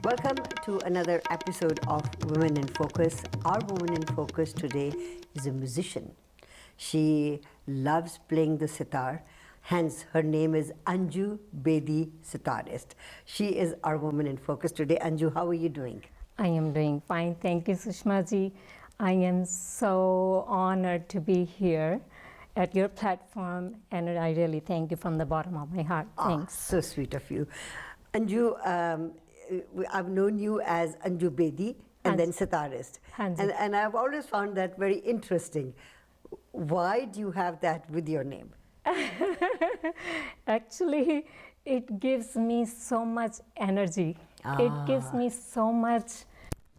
Welcome to another episode of Women in Focus. Our woman in focus today is a musician. She loves playing the sitar, hence her name is Anju Bedi, sitarist. She is our woman in focus today. Anju, how are you doing? I am doing fine. Thank you, Sushma ji. I am so honored to be here at your platform, and I really thank you from the bottom of my heart. Thanks. So sweet of you. Anju, I've known you as Anju Bedi and then sitarist. And I've always found that very interesting. Why do you have that with your name? Actually, it gives me so much energy. It gives me so much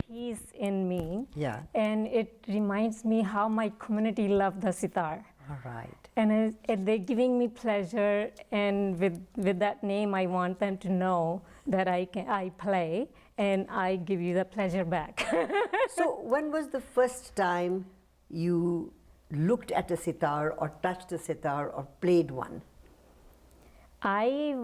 peace in me. Yeah. And it reminds me how my community loved the sitar. All right. And they're giving me pleasure, and with that name, I want them to know that I play, and I give you the pleasure back. So when was the first time you looked at a sitar or touched a sitar or played one? I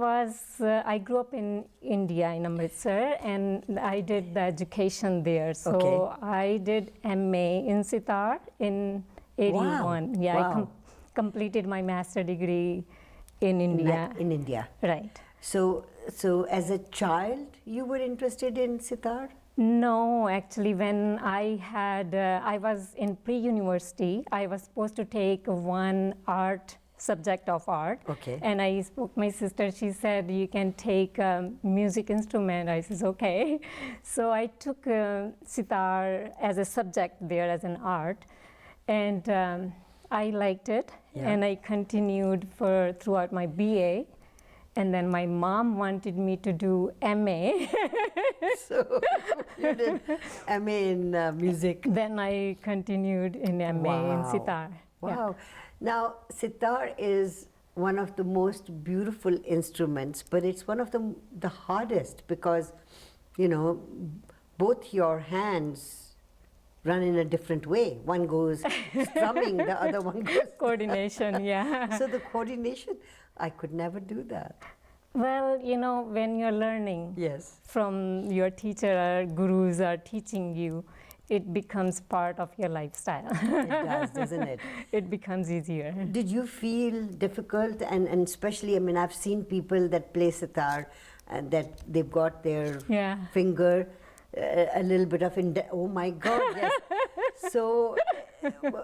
grew up in India, in Amritsar, and I did the education there. So I did MA in sitar in 81. Wow. Yeah, Wow. I completed my master degree in India. In India. Right. So as a child, you were interested in sitar? No, actually, when I was in pre-university, I was supposed to take one subject of art. Okay. And I spoke to my sister. She said, you can take a music instrument. I said, okay. So I took sitar as a subject there as an art. And I liked it. Yeah. And I continued throughout my BA. And then my mom wanted me to do MA. So you did MA in music. Then I continued in MA in sitar. Wow. Yeah. Now, sitar is one of the most beautiful instruments, but it's one of the hardest because, you know, both your hands run in a different way. One goes strumming, the other one goes... Coordination, yeah. So the coordination, I could never do that. Well, you know, when you're learning from your teacher or gurus are teaching you, it becomes part of your lifestyle. It does, doesn't it? It becomes easier. Did you feel difficult? And especially, I mean, I've seen people that play sitar and that they've got their finger a little bit of, oh my God, yes. So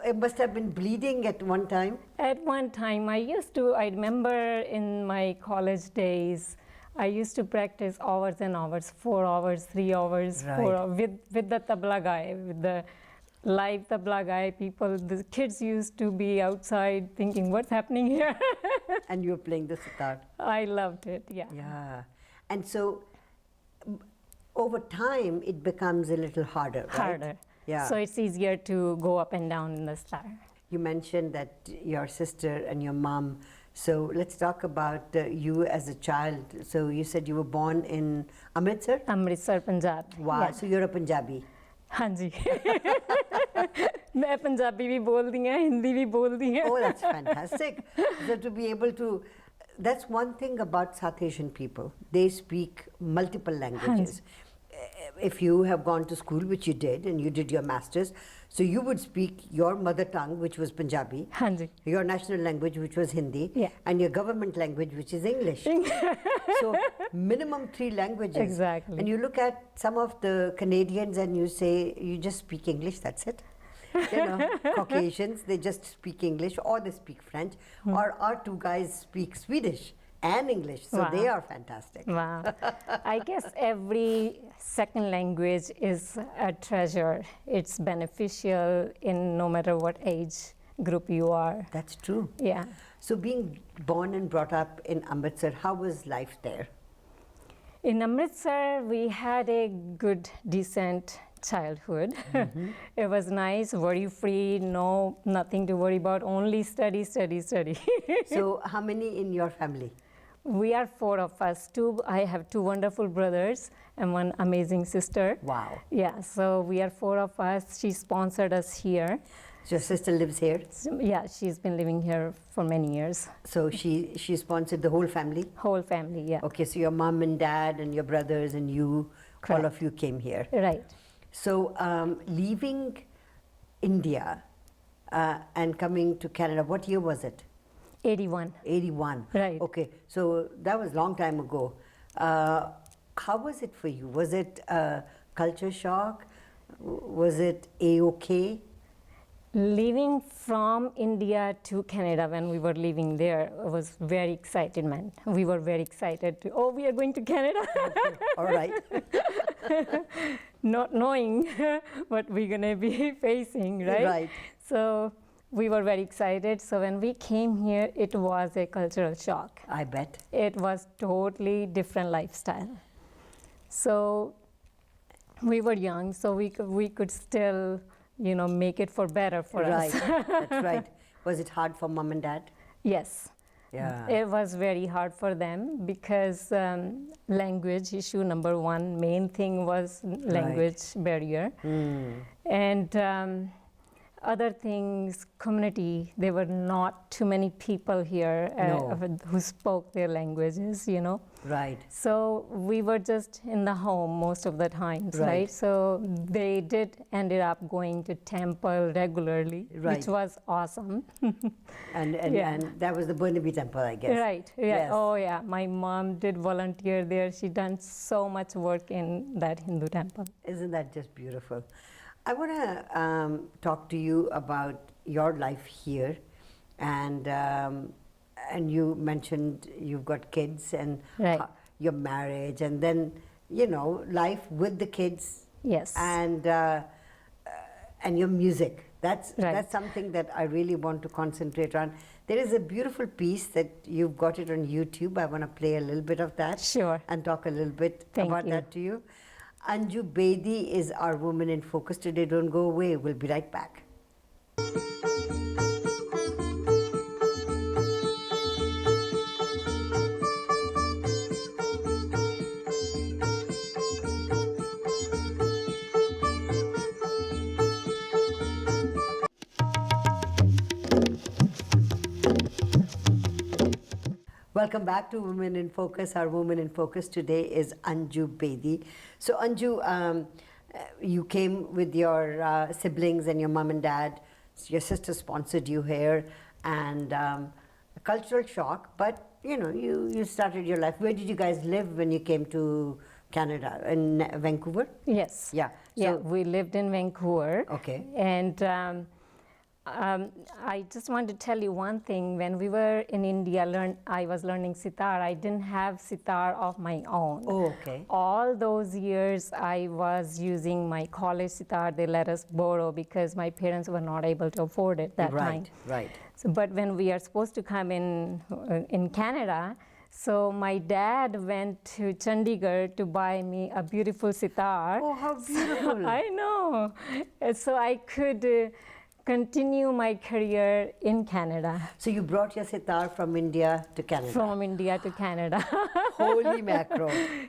it must have been bleeding at one time? At one time, I remember in my college days, I used to practice hours and hours, 4 hours, 3 hours, right. 4 hours, with the tabla guy, with the live tabla guy. The kids used to be outside thinking, what's happening here? And you were playing the sitar. I loved it, yeah. Yeah. And so over time, it becomes a little harder, right? Harder. Yeah. So it's easier to go up and down in the sitar. You mentioned that your sister and your mom. So let's talk about you as a child. So you said you were born in Amritsar? Amritsar, Punjab. Wow, yeah. So you're a Punjabi? हाँ जी मैं पंजाबी भी बोलती हूँ हिंदी भी बोलती हूँ Oh, that's fantastic. So to be able to, that's one thing about South Asian people. They speak multiple languages. If you have gone to school, which you did, and you did your master's, so you would speak your mother tongue, which was Punjabi, your national language, which was Hindi, and your government language, which is English. So minimum 3 languages. Exactly. And you look at some of the Canadians and you say, you just speak English, that's it. You know, Caucasians, they just speak English or they speak French, or our 2 guys speak Swedish and English, so they are fantastic. Wow. I guess every second language is a treasure. It's beneficial in no matter what age group you are. That's true. Yeah. So being born and brought up in Amritsar, how was life there? In Amritsar, we had a good, decent childhood. It was nice, worry-free, nothing to worry about, only study, study, study. So how many in your family? We are 4 of us. I have 2 wonderful brothers and 1 amazing sister. Wow. Yeah, so we are 4 of us. She sponsored us here. So your sister lives here. So, yeah, she's been living here for many years. So she sponsored the whole family. Whole family, yeah. Okay, so your mom and dad and your brothers and you, all of you came here. Right. So leaving India and coming to Canada, what year was it? 81. 81. Right. Okay, so that was a long time ago. How was it for you? Was it a culture shock? Was it A-okay? Leaving from India to Canada when we were living there was very excitement. We were very excited to, oh, we are going to Canada. Okay. All right. Not knowing what we're going to be facing, right? Right. So we were very excited. So when we came here, it was a cultural shock. I bet. It was totally different lifestyle. So we were young, so we could still, you know, make it for better for us. Right, that's right. Was it hard for mom and dad? Yes. Yeah. It was very hard for them because language issue, number one, main thing was language barrier. And other things, community, there were not too many people here who spoke their languages, you know. Right. So we were just in the home most of the times, right? So they did ended up going to temple regularly, which was awesome. And that was the Burnaby temple, I guess. Right, yeah. Yes. Oh yeah, my mom did volunteer there. She done so much work in that Hindu temple. Isn't that just beautiful? I want to talk to you about your life here, and you mentioned you've got kids and your marriage, and then you know life with the kids. Yes. And your music. That's something that I really want to concentrate on. There is a beautiful piece that you've got it on YouTube. I want to play a little bit of that. Sure. And talk a little bit about that to you. Anju Bedi is our Woman in Focus today. Don't go away. We'll be right back. Welcome back to Women in Focus. Our Woman in Focus today is Anju Bedi. So Anju, you came with your siblings and your mom and dad. Your sister sponsored you here, and a cultural shock. But you know, you started your life. Where did you guys live when you came to Canada? In Vancouver? Yes. Yeah. Yeah, So, we lived in Vancouver. Okay. And I just want to tell you one thing. When we were in India, I was learning sitar. I didn't have sitar of my own. Oh, okay. All those years, I was using my college sitar. They let us borrow because my parents were not able to afford it that time. Right. So, but when we are supposed to come in Canada, so my dad went to Chandigarh to buy me a beautiful sitar. Oh, how beautiful! I know. So I could continue my career in Canada. So you brought your sitar from India to Canada. From India to Canada. Holy macro!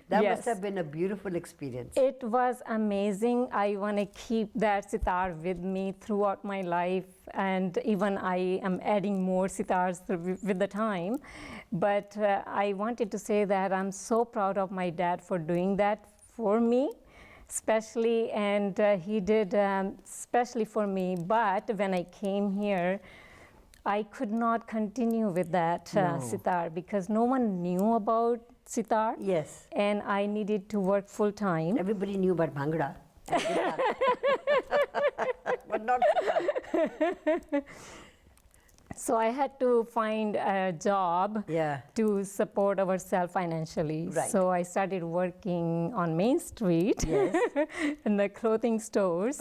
That Yes. must have been a beautiful experience. It was amazing. I want to keep that sitar with me throughout my life, and even I am adding more sitars with the time. But I wanted to say that I'm so proud of my dad for doing that for me, especially, and he did especially for me. But when I came here, I could not continue with that sitar because no one knew about sitar. Yes. And I needed to work full time. Everybody knew about Bhangra. But not sitar. So I had to find a job to support ourselves financially. Right. So I started working on Main Street in the clothing stores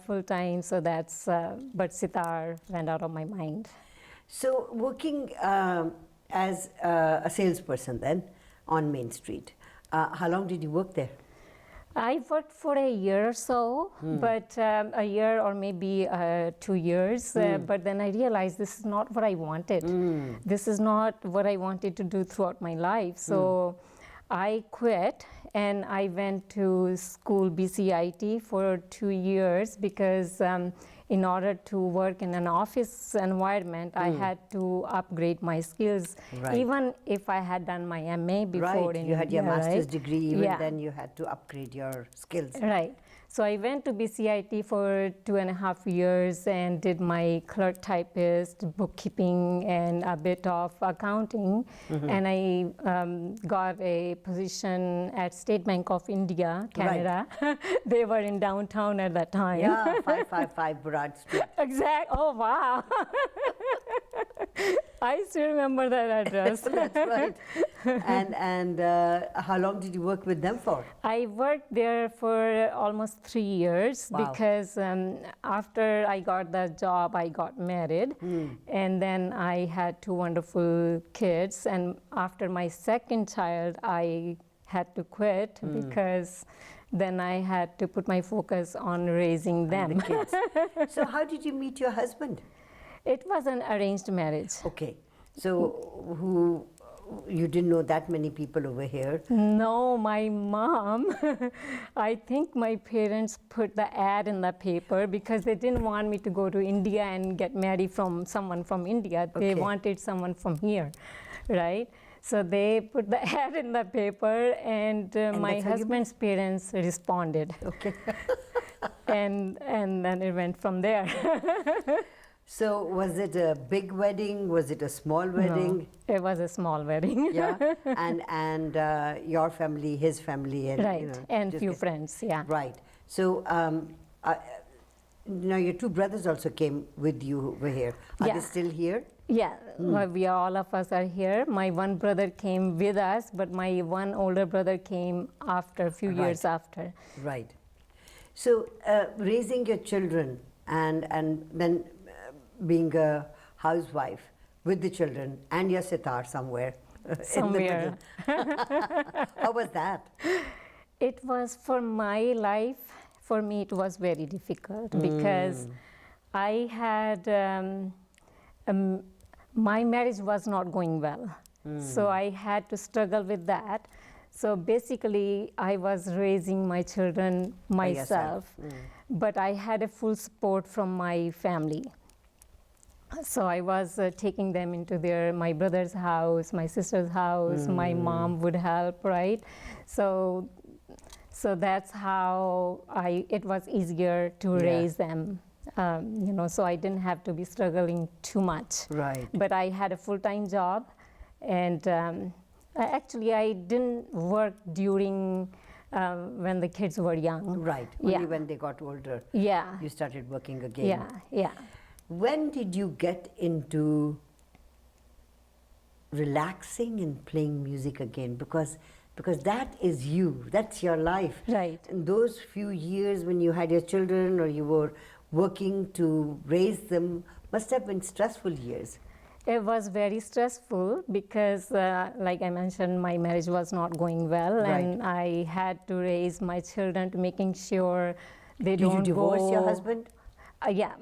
full time. So that's, but sitar went out of my mind. So working as a salesperson then on Main Street, how long did you work there? I worked for a year or so, but a year or maybe 2 years. But then I realized this is not what I wanted. This is not what I wanted to do throughout my life. So I quit and I went to school BCIT for 2 years because in order to work in an office environment, I had to upgrade my skills. Right. Even if I had done my MA before Right, in you had your India, master's right? degree, even Yeah. then you had to upgrade your skills. Right. So I went to BCIT for 2.5 years and did my clerk typist, bookkeeping, and a bit of accounting. And I got a position at State Bank of India, Canada. They were in downtown at that time. Yeah, 555 Burrard Street. Exact. Oh, wow. I still remember that address. That's right. And how long did you work with them for? I worked there for almost 3 years. Wow. Because after I got the job, I got married. And then I had 2 wonderful kids. And after my second child, I had to quit because then I had to put my focus on raising them. The kids. So how did you meet your husband? It was an arranged marriage. Okay. So you didn't know that many people over here? No, my mom, I think my parents put the ad in the paper because they didn't want me to go to India and get married from someone from India. They Okay. wanted someone from here, right? So they put the ad in the paper, and my that's how you husband's parents responded. Okay. and then it went from there. So was it a big wedding? Was it a small wedding? No, it was a small wedding. Yeah. And your family, his family, and Right, you know, and just few get- friends, yeah. Right. So now your 2 brothers also came with you over here. Are Yeah. they still here? Yeah, well, we are, all of us are here. My one brother came with us, but my one older brother came after, a few years Right. after. Right. So raising your children and then being a housewife with the children and your sitar somewhere Somewhere. in the middle. How was that? It was for my life, for me, it was very difficult because I had, my marriage was not going well. So I had to struggle with that. So basically, I was raising my children yourself. myself, but I had a full support from my family. So I was taking them into my brother's house, my sister's house. My mom would help, right? So that's how it was easier to Yeah. raise them. So I didn't have to be struggling too much. Right. But I had a full-time job, and actually I didn't work during when the kids were young. Right. Only Yeah. when they got older, Yeah. you started working again. Yeah. Yeah. When did you get into relaxing and playing music again? Because that is you, that's your life. Right. And those few years when you had your children or you were working to raise them must have been stressful years. It was very stressful because, like I mentioned, my marriage was not going well, Right. and I had to raise my children to making sure they Did don't you divorce your go- husband? Yeah,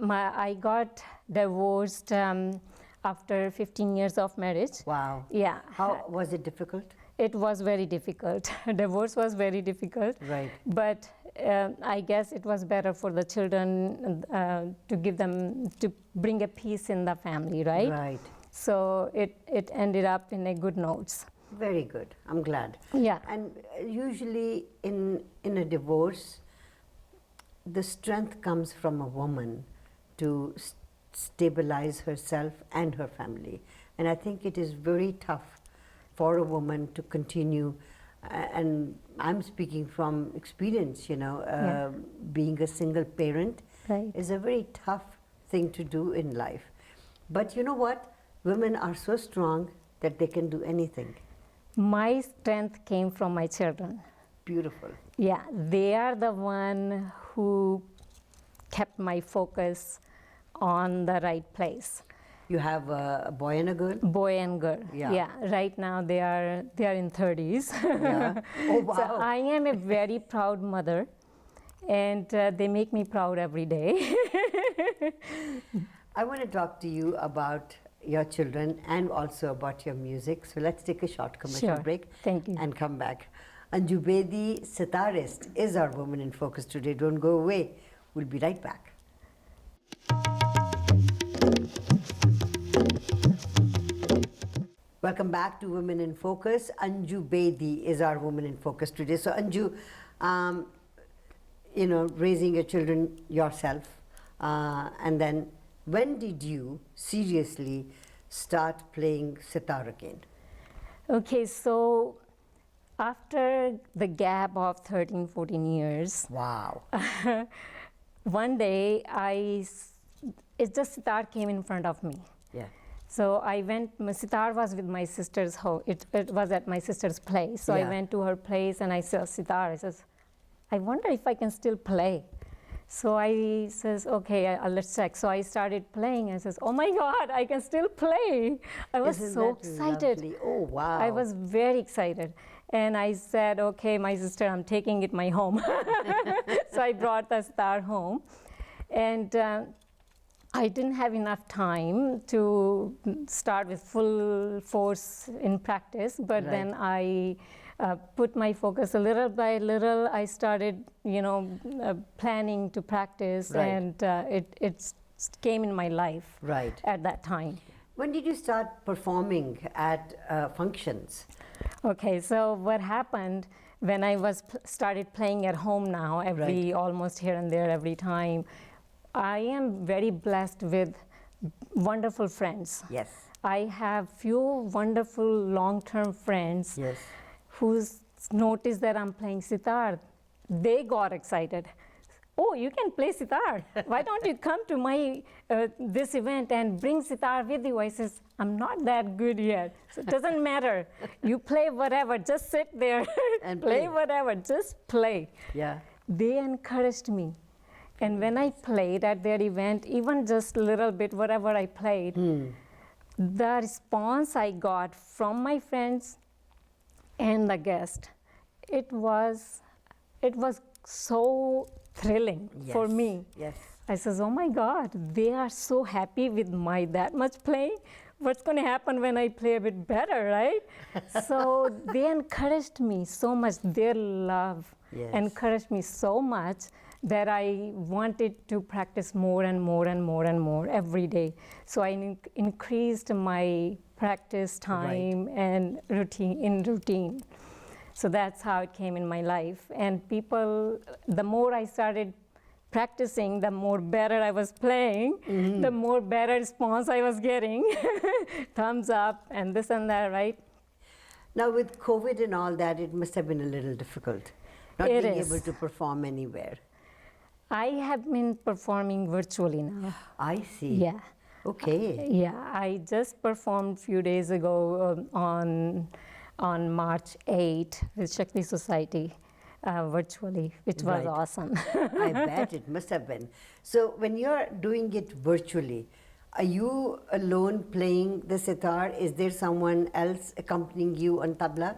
I got divorced after 15 years of marriage. Wow. Yeah. How was it difficult? It was very difficult. Divorce was very difficult. Right. But I guess it was better for the children to bring a peace in the family, right? Right. So it ended up in a good notes. Very good. I'm glad. Yeah. And usually in a divorce, the strength comes from a woman to stabilize herself and her family. And I think it is very tough for a woman to continue. And I'm speaking from experience, Yeah. being a single parent Right. is a very tough thing to do in life. But you know what? Women are so strong that they can do anything. My strength came from my children. Beautiful. Yeah, they are the one who kept my focus on the right place. You have a boy and a girl? Boy and girl. Yeah. Right now they are in 30s. Yeah. Oh, wow. So I am a very proud mother, and they make me proud every day. I want to talk to you about your children and also about your music. So let's take a short commercial Sure. break. Thank you. And come back. Anju Bedi, sitarist, is our Woman in Focus today. Don't go away. We'll be right back. Welcome back to Women in Focus. Anju Bedi is our Woman in Focus today. So Anju, raising your children yourself, and then when did you seriously start playing sitar again? Okay, so after the gap of 13, 14 years, Wow. one day it just sitar came in front of me. Yeah. So I went, my sitar was with my sister's house. It was at my sister's place. So I Yeah. went to her place and I saw sitar. I says, I wonder if I can still play. So I says, okay, let's check. So I started playing. I says, oh my God, I can still play. I was Isn't so that excited. lovely? Oh, wow. I was very excited. And I said, okay, my sister, I'm taking it my home. So I brought the sitar home. And I didn't have enough time to start with full force in practice, but Right. then I put my focus a little by little. I started, planning to practice, Right. and it came in my life Right. at that time. When did you start performing at functions? Okay, so what happened when I started playing at home now, almost here and there every time, I am very blessed with wonderful friends. Yes. I have few wonderful long-term friends Yes. who noticed that I'm playing sitar. They got excited. Oh, you can play sitar. Why don't you come to my this event and bring sitar with you? I says, I'm not that good yet. So it doesn't matter. You play whatever. Just sit there And play play. whatever. Just play. Yeah. They encouraged me. And when I played at their event, even just a little bit, whatever I played, the response I got from my friends and the guest, it was so thrilling for Yes. me. Yes. I says, oh my God, they are so happy with my that much playing. What's going to happen when I play a bit better, right? So they encouraged me so much. Their love Yes. encouraged me so much that I wanted to practice more and more and more and more every day. So I increased my practice time and routine. So that's how it came in my life. And people, the more I started practicing, the more better I was playing, the more better response I was getting. Thumbs up and this and that, right? Now with COVID and all that, it must have been a little difficult, not It being is. able to perform anywhere. I have been performing virtually now. I see. Yeah. Okay. Yeah, I just performed a few days ago on March 8 with Shakti Society virtually, which was Right. awesome. I bet it must have been. So when you're doing it virtually, are you alone playing the sitar? Is there someone else accompanying you on tabla?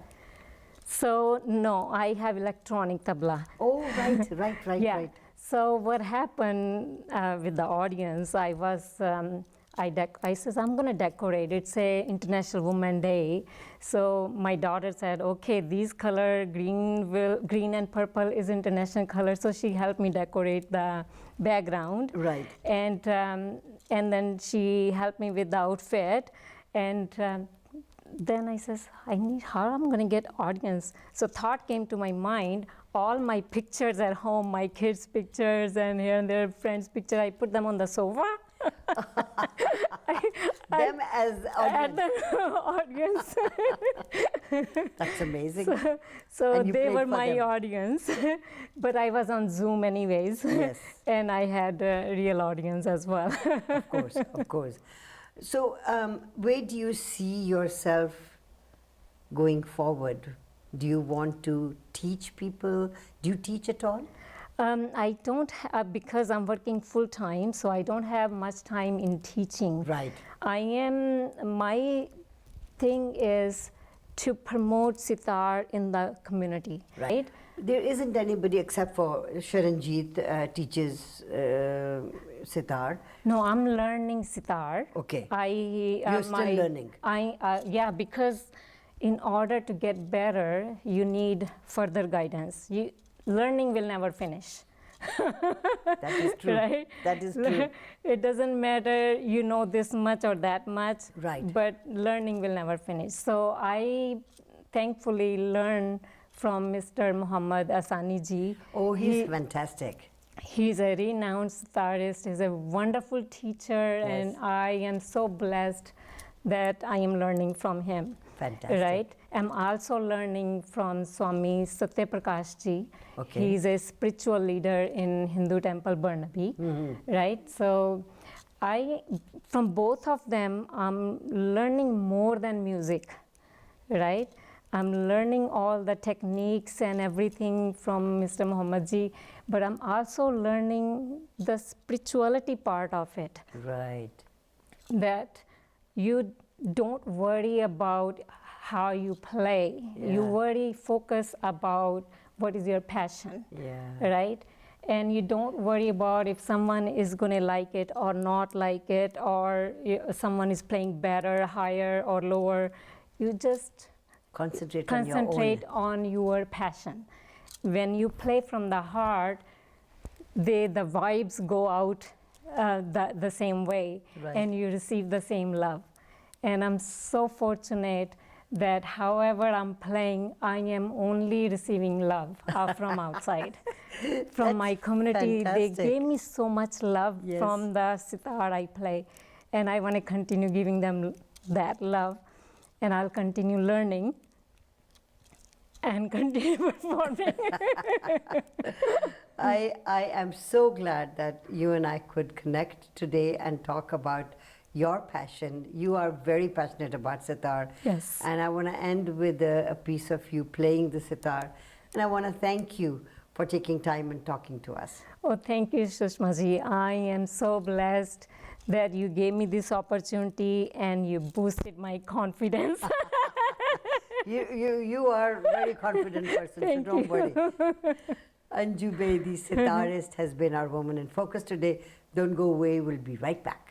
So no, I have electronic tabla. Oh, right, right, Yeah. right. So what happened with the audience? I says I'm going to decorate. It's a International Women's Day. So my daughter said, okay, these color green and purple is international color. So she helped me decorate the background. Right. And then she helped me with the outfit. And then I says, how I'm going to get audience. So thought came to my mind, all my pictures at home, my kids' pictures and here and there friends' picture, I put them on the sofa. Them as At audience. the audience. That's amazing. So And you they played were for my them. audience. But I was on Zoom anyways. Yes. And I had a real audience as well. Of course, of course. So where do you see yourself going forward? Do you want to teach people? Do you teach at all? I don't because I'm working full time, so I don't have much time in teaching. Right. My thing is to promote sitar in the community, right? There isn't anybody except for Sharanjeet teaches sitar. No, I'm learning sitar. Okay. You're still learning. Yeah, because in order to get better, you need further guidance. Learning will never finish. That is true. Right? That is true. It doesn't matter you know this much or that much, Right. but learning will never finish. So I thankfully learned from Mr. Muhammad Asani ji. Oh, he's fantastic. He's a renowned sitarist. He's a wonderful teacher, and I am so blessed that I am learning from him. Fantastic. Right? I'm also learning from Swami Satya Prakash ji. Okay. He's a spiritual leader in Hindu temple Burnaby. Right? So from both of them, I'm learning more than music. Right? I'm learning all the techniques and everything from Mr. Muhammad ji, but I'm also learning the spirituality part of it. Right. That you don't worry about how you play. You focus about what is your passion. Right? And you don't worry about if someone is going to like it or not like it, or someone is playing better, higher, or lower. You just Concentrate on your passion. When you play from the heart, the vibes go out the same way, and you receive the same love. And I'm so fortunate that however I'm playing, I am only receiving love from outside. From my community, fantastic. They gave me so much love from the sitar I play. And I want to continue giving them that love. And I'll continue learning and continue performing. I am so glad that you and I could connect today and talk about your passion. You are very passionate about sitar. Yes. And I want to end with a piece of you playing the sitar. And I want to thank you for taking time and talking to us. Oh, thank you, Sushma ji. I am so blessed that you gave me this opportunity and you boosted my confidence. You are a very confident person, so don't worry. Anju Bedi, sitarist, has been our Woman in Focus today. Don't go away, we'll be right back.